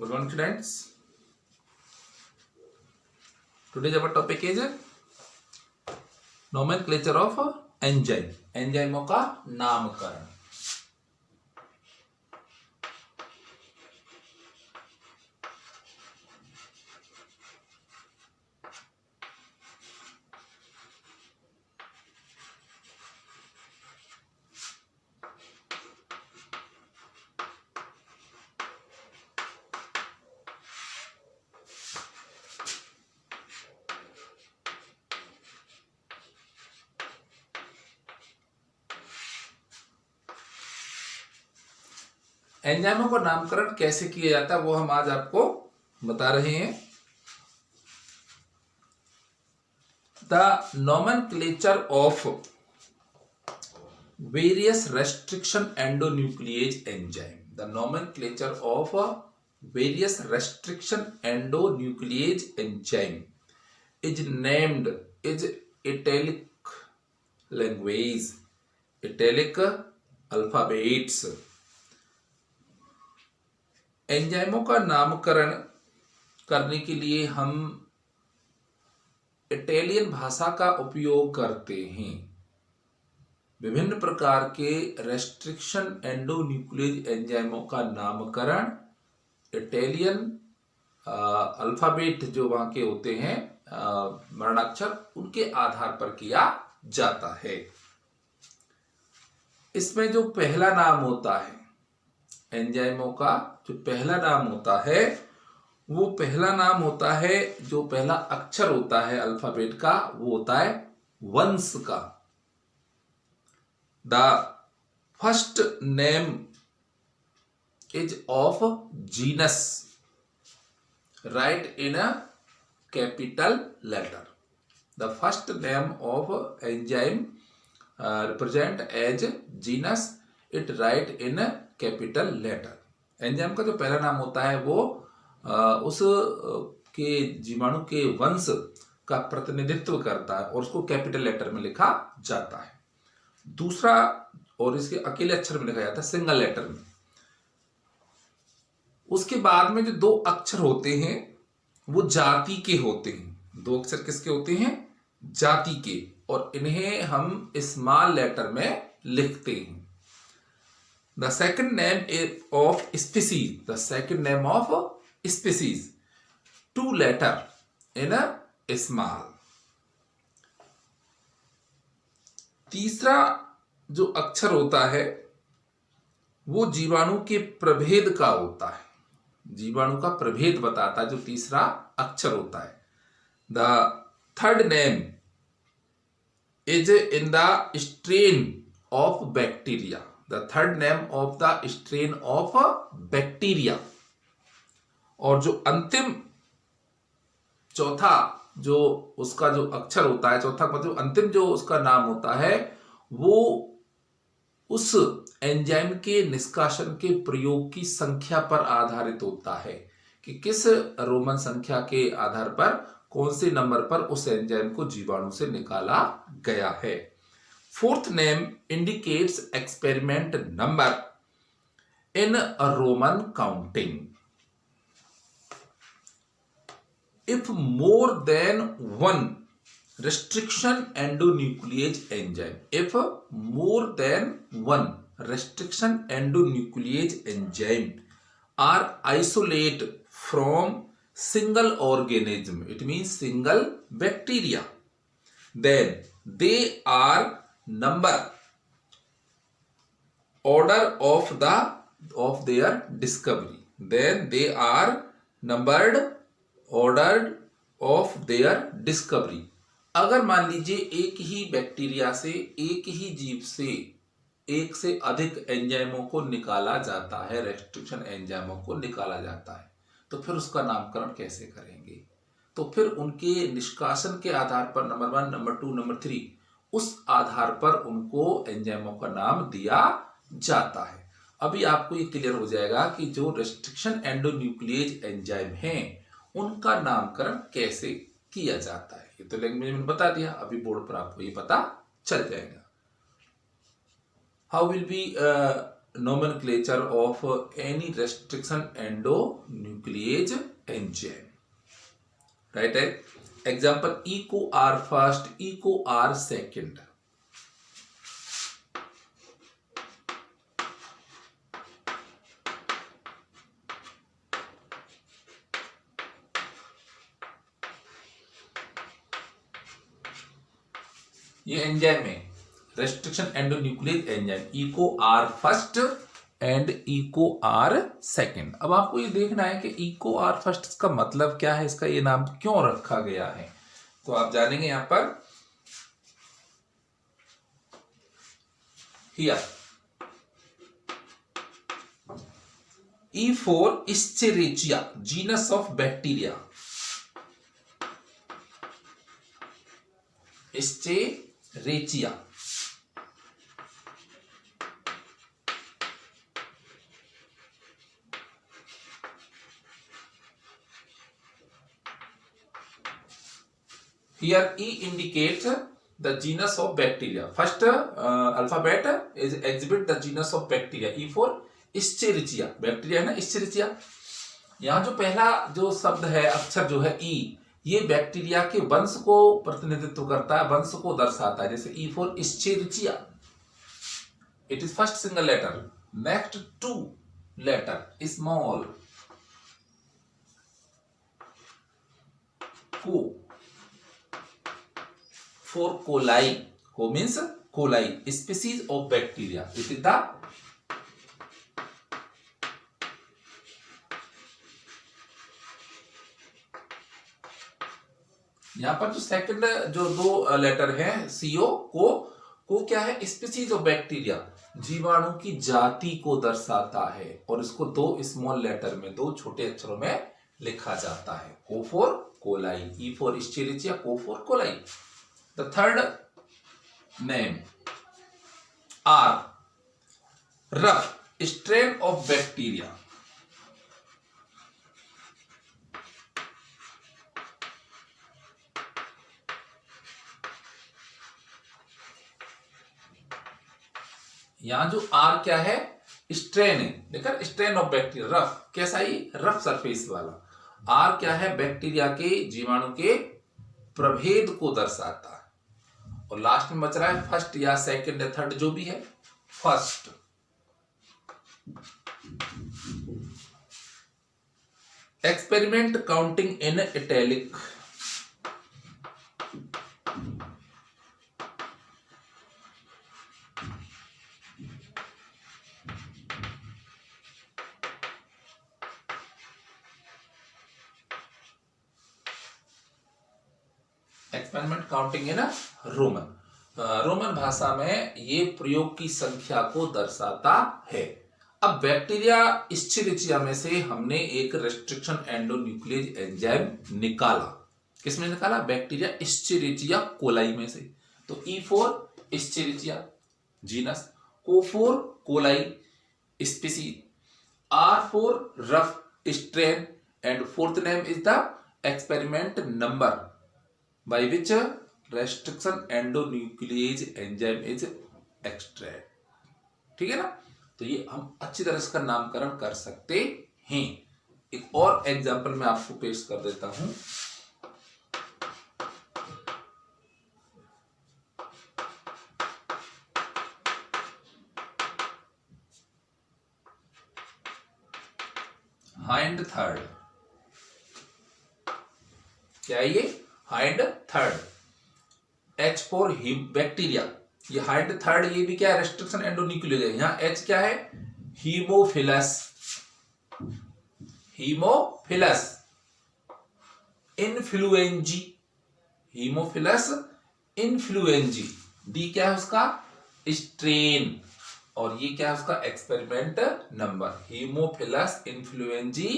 Good morning, students. Today's our topic is nomenclature of enzyme. एंजाइमों का नामकरण. एंजाइमों का नामकरण कैसे किया जाता है वो हम आज आपको बता रहे हैं. The nomenclature of various restriction endonuclease enzyme. The nomenclature of various restriction endonuclease enzyme is named is italic language, italic alphabets. एंजाइमों का नामकरण करने के लिए हम इटालियन भाषा का उपयोग करते हैं. विभिन्न प्रकार के रेस्ट्रिक्शन एंडोन्यूक्लिएज एंजाइमों का नामकरण इटालियन अल्फाबेट जो वहां के होते हैं वर्णाक्षर उनके आधार पर किया जाता है. इसमें जो पहला नाम होता है एंजाइमों का, जो पहला नाम होता है वो पहला नाम होता है, जो पहला अक्षर होता है अल्फाबेट का वो होता है वंश का. The first name is of genus, right in a capital letter. The first name of enzyme represent as genus, it write in a capital letter. Enzyme का जो पहला नाम होता है वो उस के जीवाणु के वंश का प्रतिनिधित्व करता है और उसको कैपिटल लेटर में लिखा जाता है. दूसरा, और इसके अकेले अक्षर में लिखा जाता है सिंगल लेटर में. उसके बाद में जो दो अक्षर होते हैं वो जाति के होते हैं. दो अक्षर किसके होते हैं? जाति के, और इन्हें हम स्मॉल लेटर में लिखते हैं. The second name of species, the second name of species, two letter in a small. तीसरा जो अक्षर होता है वो जीवाणु के प्रभेद का होता है, जीवाणु का प्रभेद बताता है जो तीसरा अक्षर होता है. The third name is in the strain of bacteria, the third name of the strain of bacteria. और जो अंतिम चौथा जो उसका जो अक्षर होता है, चौथा मतलब अंतिम जो उसका नाम होता है वो उस एंजाइम के निष्कासन के प्रयोग की संख्या पर आधारित होता है कि किस रोमन संख्या के आधार पर कौन से नंबर पर उस एंजाइम को जीवाणु से निकाला गया है. Fourth name indicates experiment number in Roman counting. If more than one restriction endonuclease enzyme, if more than one restriction endonuclease enzyme are isolate from single organism, it means single bacteria, then they are number order of their discovery, then they are numbered ordered of their discovery. अगर मान लीजिए एक ही bacteria से, एक ही जीव से एक से अधिक एंजाइमों को निकाला जाता है, रेस्ट्रिक्शन एंजाइमों को निकाला जाता है, तो फिर उसका नामकरण कैसे करेंगे? तो फिर उनके निष्कासन के आधार पर नंबर 1, नंबर 2, नंबर 3 उस आधार पर उनको एंजाइमों का नाम दिया जाता है. अभी आपको ये क्लियर हो जाएगा कि जो रेस्ट्रिक्शन एंडोन्यूक्लिएज एंजाइम हैं उनका नामकरण कैसे किया जाता है. ये तो लैंग्वेज में बता दिया, अभी बोर्ड पर आपको ये पता चल जाएगा. How will be nomenclature of any restriction endonuclease enzyme. Right? Example: eco R first, eco R second. ये एंजाइम है restriction endonuclease enzyme, eco R first and eco R second. अब आपको ये देखना है कि इको आर फर्स्ट का मतलब क्या है, इसका ये नाम क्यों रखा गया है, तो आप जानेंगे यहां पर। Here E4 Escherichia, genus of bacteria. Escherichia. Here E indicates the genus of bacteria. First alphabet is exhibit the genus of bacteria. E4 Escherichia. Bacteria है ना, Escherichia. यहाँ जो पहला जो शब्द है, अक्षर जो है E, ये बैक्टीरिया के वंश को प्रतिनिधित्व करता है, वंश को दर्शाता है। जैसे E4 Escherichia, it is first single letter, next two letter small, co, for coli, co means coli, species of bacteria. It is the यहाँ पर जो सेकंड जो दो लेटर है सीओ को क्या है, स्पीसीज ऑफ बैक्टीरिया, जीवाणु की जाति को दर्शाता है, और इसको दो स्मॉल लेटर में, दो छोटे अक्षरों में लिखा जाता है। Co for coli, E for Escherichia, co for coli. The third name R rough strain of bacteria. यहां जो आर क्या है, स्ट्रेन है, देखा, स्ट्रेन ऑफ बैक्टीरिया, रफ, कैसा ही रफ सरफेस वाला। आर क्या है, बैक्टीरिया के जीवाणु के प्रभेद को दर्शाता है। और लास्ट में बच रहा है फर्स्ट या सेकंड या थर्ड, जो भी है first. Experiment counting in italic. Experiment counting in Roman, Roman भाषा में ये प्रयोग की संख्या को दर्शाता है। अब बैक्टीरिया Escherichia में से हमने एक रेस्ट्रिक्शन एंडोन्यूक्लियस एंजाइम निकाला। किसमें निकाला, बैक्टीरिया Escherichia कोलाई में से। तो E4 Escherichia genus, O4 coli species, R4 rough strain, and fourth name is the experiment number by which restriction endonuclease enzyme is extracted। ठीक है ना, तो ये हम अच्छी तरह इसका नामकरण कर सकते हैं। एक और एग्जांपल मैं आपको पेश कर देता हूं। हाइंड थर्ड, क्या है ये, hind third, H for bacteria. ये हाइंड थर्ड, ये भी क्या है, रेस्ट्रिक्शन एंडोन्यूक्लियस है। यहाँ H क्या है, Haemophilus, Haemophilus influenzae, Haemophilus influenzae. D क्या है उसका, स्ट्रेन, और ये क्या है उसका experiment number, Haemophilus influenzae,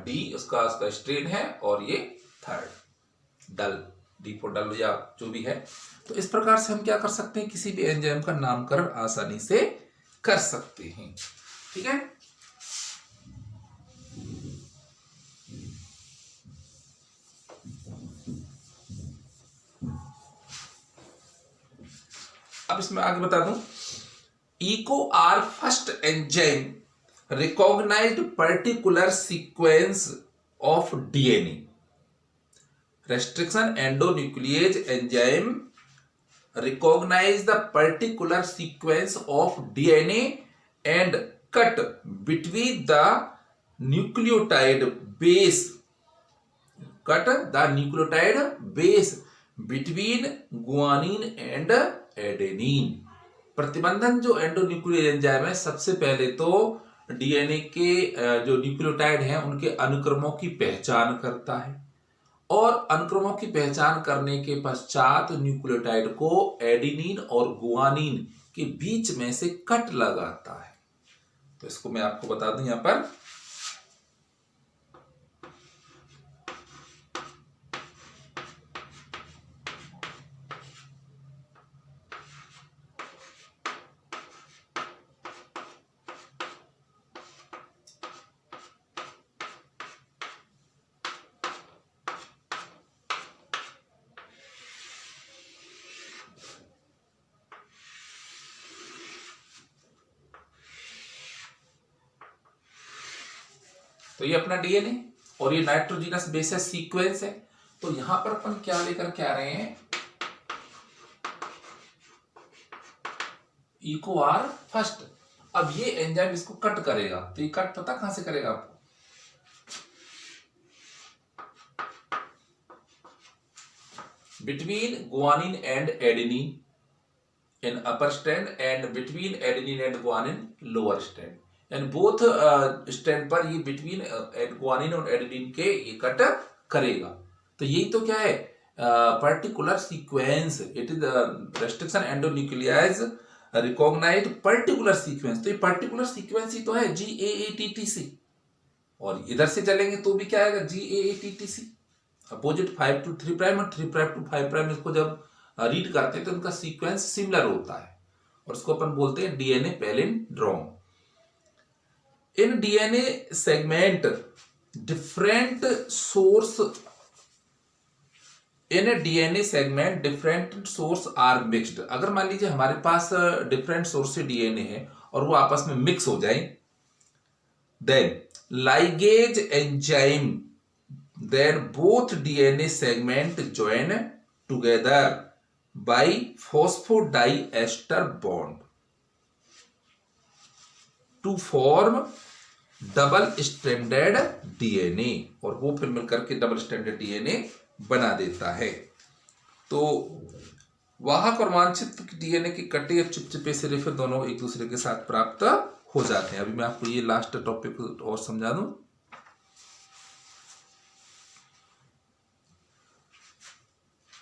D उसका स्ट्रेन है, और ये थर्ड, डल, डी फॉर डल या जो भी है। तो इस प्रकार से हम क्या कर सकते हैं, किसी भी एंजाइम का नामकरण आसानी से कर सकते हैं। ठीक है, अब इसमें आगे बता दूं, eco R first enzyme recognized particular sequence of DNA. Restriction endonuclease enzyme recognize the particular sequence of DNA and cut between the nucleotide base. Cut the nucleotide base between guanine and adenine. प्रतिबंधन जो एंडोन्यूक्लियर enzyme है, सबसे पहले तो DNA के जो nucleotide हैं उनके अनुक्रमों की पहचान करता है और अनुक्रमों की पहचान करने के पश्चात न्यूक्लियोटाइड को एडेनिन और गुआनिन के बीच में से कट लगाता है। तो इसको मैं आपको बता दूं यहां पर, तो ये अपना डीएनए और ये नाइट्रोजिनस बेसिस सीक्वेंस है। तो यहां पर अपन क्या लेकर के आ रहे हैं, इको आर फर्स्ट। अब ये एंजाइम इसको कट करेगा, तो ये कट पता कहां से करेगा आपको, between guanine and adenine in upper strand and between adenine and guanine lower strand, यानी बोथ स्टैंड पर ये बिटवीन गुआनिन और एडेनिन के ये कट करेगा। तो यही तो क्या है, particular sequence, it is restriction endonuclease recognized particular sequence. तो ये पर्टिकुलर सीक्वेंस ही तो है GAATTC, और इधर से चलेंगे तो भी क्या आएगा GAATTC। अपोजिट 5 to 3 प्राइम और 3 प्राइम to 5 प्राइम इसको जब रीड करते हैं तो उनका सीक्वेंस सिमिलर होता है और उसको अपन बोलते हैं DNA palindrome. In DNA segment, different source in a DNA segment, different source are mixed. अगर मान लीजिए हमारे पास डिफरेंट सोर्स से डीएनए है और वो आपस में मिक्स हो जाए, then ligase enzyme, then both DNA segment join together by phosphodiester bond to form double stranded DNA, और वो फिर मिलकर के डबल स्ट्रैंडेड डीएनए बना देता है। तो वाहक और वांछित डीएनए के कटे और चिपचिपे सिरे फिर दोनों एक दूसरे के साथ प्राप्त हो जाते हैं। अभी मैं आपको ये लास्ट टॉपिक और समझा दूं।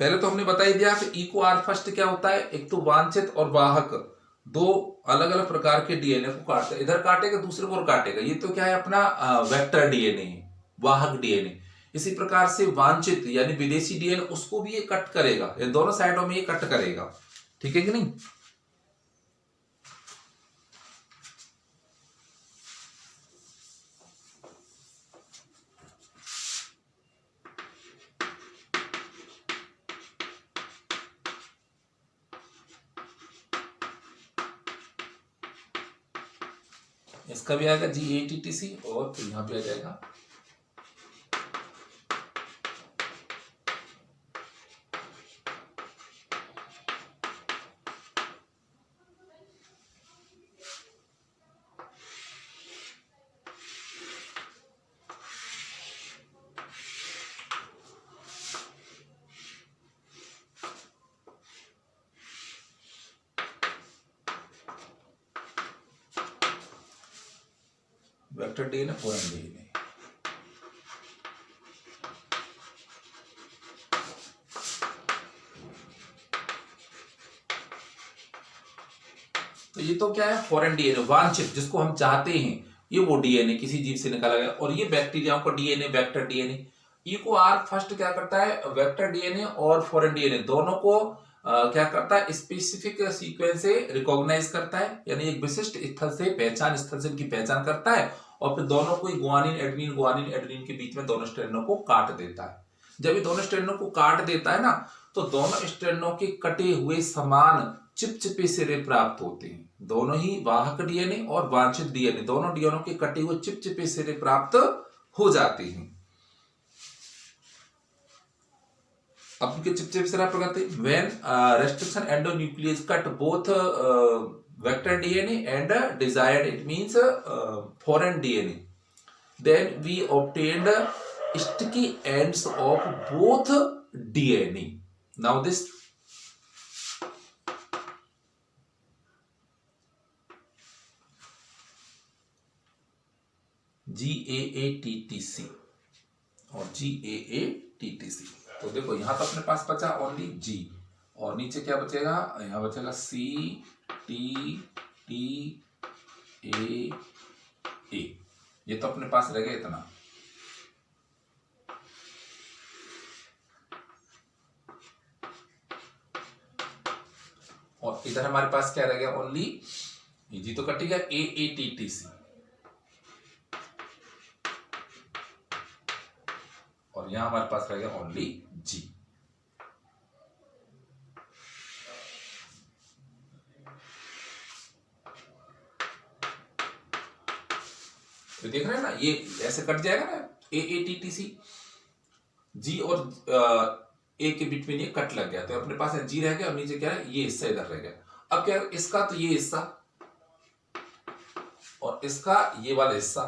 पहले तो हमने बता ही दिया कि इको आर फर्स्ट क्या होता है, एक तो वांछित और वाहक, दो अलग अलग प्रकार के डीएनए को काटता है, इधर काटेगा दूसरे को काटेगा। ये तो क्या है अपना वेक्टर डीएनए है, वाहक डीएनए। इसी प्रकार से वांछित यानी विदेशी डीएनए उसको भी ये कट करेगा, ये दोनों साइडों में ये कट करेगा, ठीक है कि नहीं। इसका भी आएगा GATTC और फिर यहां पे आ जाएगा वेक्टर डीएनए, फॉरेन डीएनए। तो ये तो क्या है फॉरेन डीएनए, वांछित, जिसको हम चाहते हैं, ये वो डीएनए किसी जीव से निकाला गया। और ये बैक्टीरियाओं का DNA, vector DNA. Eco R first क्या करता है, वेक्टर डीएनए और फॉरेन डीएनए दोनों को क्या करता है, स्पेसिफिक सीक्वेंस से रिकॉग्नाइज करता है, यानी एक विशिष्ट स्थल से पहचान, स्थल से इनकी पहचान करता है और फिर दोनों को गुआनिन एडेनिन के बीच में दोनों स्ट्रैंडों को काट देता है। जब ये दोनों स्ट्रैंडों को काट देता है ना, तो दोनों स्ट्रैंडों के कटे हुए समान चिपचिपे सिरे प्राप्त होते हैं। दोनों ही वाहक डीएनए और वांछित डीएनए, दोनों डीएनए के कटे हुए चिपचिपे सिरे प्राप्त हो जाते हैं। अब उनके चिपचिपे सिरा पर करते हैं when restriction endonuclease cut both vector DNA and desired, it means foreign DNA, then we obtained sticky ends of both DNA. Now this GAATTC और GAATTC, तो देखो यहां तो अपने पास बचा ओनली G, और नीचे क्या बचेगा, यहां बचेगा CTTA, ये तो अपने पास रह गया इतना। और इधर हमारे पास क्या रह गया, ओनली जी तो कट गया AATTC, और यहां हमारे पास रह गया ओनली G। तो देख रहे हैं ना, ये ऐसे कट जाएगा ना AATTC, G और A के बीच में ये कट लग गया, तो अपने पास G रह गया और नीचे क्या है, ये हिस्सा इधर रह गया। अब क्या है इसका, तो ये हिस्सा और इसका ये वाला हिस्सा,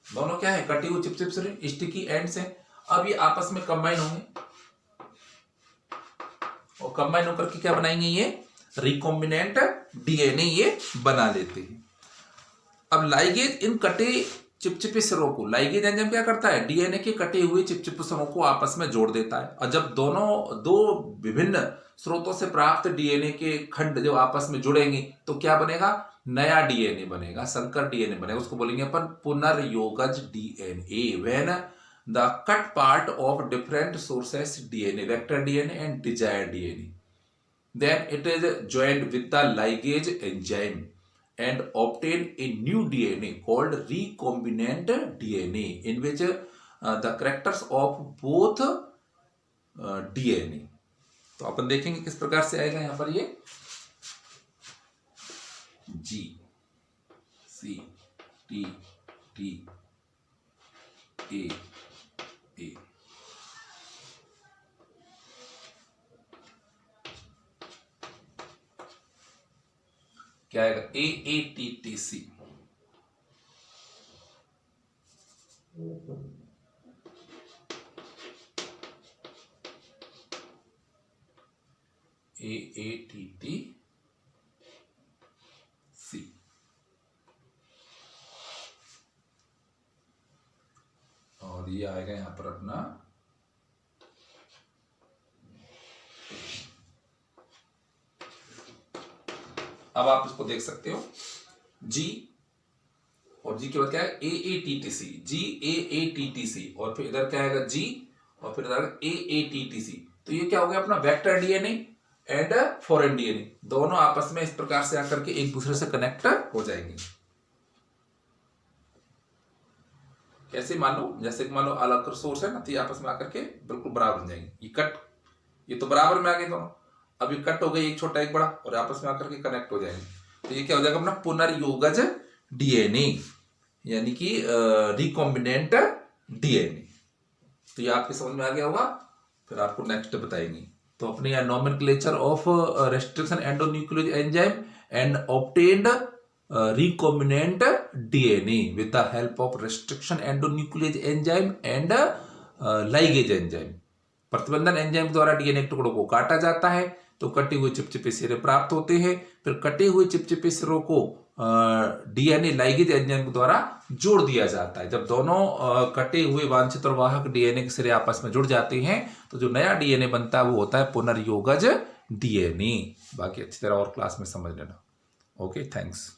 दोनों क्या है, कटी हुई चिपचिप से स्टिकी एंड्स हैं। अब ये आपस में कंबाइन होंगे और कंबाइन होकर के क्या बनाएंगे, ये रिकॉम्बिनेंट डीएनए ये बना लेते हैं। अब लाइगेज इन कटे चिपचिपे सिरों को, लाइगेज एंजाइम क्या करता है, डीएनए के कटे हुए चिपचिपे सिरों को आपस में जोड़ देता है, और जब दो विभिन्न स्रोतों से प्राप्त डीएनए के खंड जब आपस में जुड़ेंगे तो क्या बनेगा, नया डीएनए बनेगा, संकर डीएनए बनेगा, उसको बोलेंगे अपन पुनर्योगज DNA. When the cut part of different sources DNA, vector DNA and desired DNA, then it is joined with the ligase enzyme and obtain a new DNA called recombinant DNA in which the characters of both DNA। तो अपन देखेंगे किस प्रकार से आएगा यहां पर, ये G C T T A A, क्या आएगा AATTC, AATTC, और ये आएगा यहां पर अपना अब आप इसको देख सकते हो G और G के बाद क्या है AATTC, GAATTC, और फिर इधर क्या आएगा G और फिर इधर AATTC। तो ये क्या हो गया अपना vector DNA and foreign DNA, दोनों आपस में इस प्रकार से आकर के एक दूसरे से कनेक्ट हो जाएंगे। कैसे, मान लो जैसे मान लो अलग सोर्स है ना, तो ये आपस में आकर के बिल्कुल बराबर बन जाएंगे। ये कट, ये तो बराबर में आ गए दोनों, अब ये कट हो गई, एक छोटा एक बड़ा, और आपस में आकर के कनेक्ट हो जाएंगे। तो ये क्या हो जाएगा अपना पुनर्योगज डीएनए, यानी कि रिकॉम्बिनेंट डीएनए। तो ये आपके समझ में आ गया होगा, फिर आपको नेक्स्ट बताएंगे। तो अपने यहाँ nomenclature of restriction endonuclease enzyme and obtained recombinant DNA with the help of restriction endonuclease enzyme and ligase enzyme। प्रतिबंधन एंजाइम द्वारा डीएनए के टुकड़ों को काटा जाता है तो कटे हुए चिपचिपे सिरे प्राप्त होते हैं। फिर कटे हुए चिपचिपे सिरों को डीएनए लाइगेज एंजाइम द्वारा जोड़ दिया जाता है। जब दोनों कटे हुए वांछित और वाहक डीएनए के सिरे आपस में जुड़ जाते हैं तो जो नया डीएनए बनता है वो होता है पुनर्योगज डीएनए। बाकी अच्छी तरह और क्लास में समझ लेना। Okay, thanks.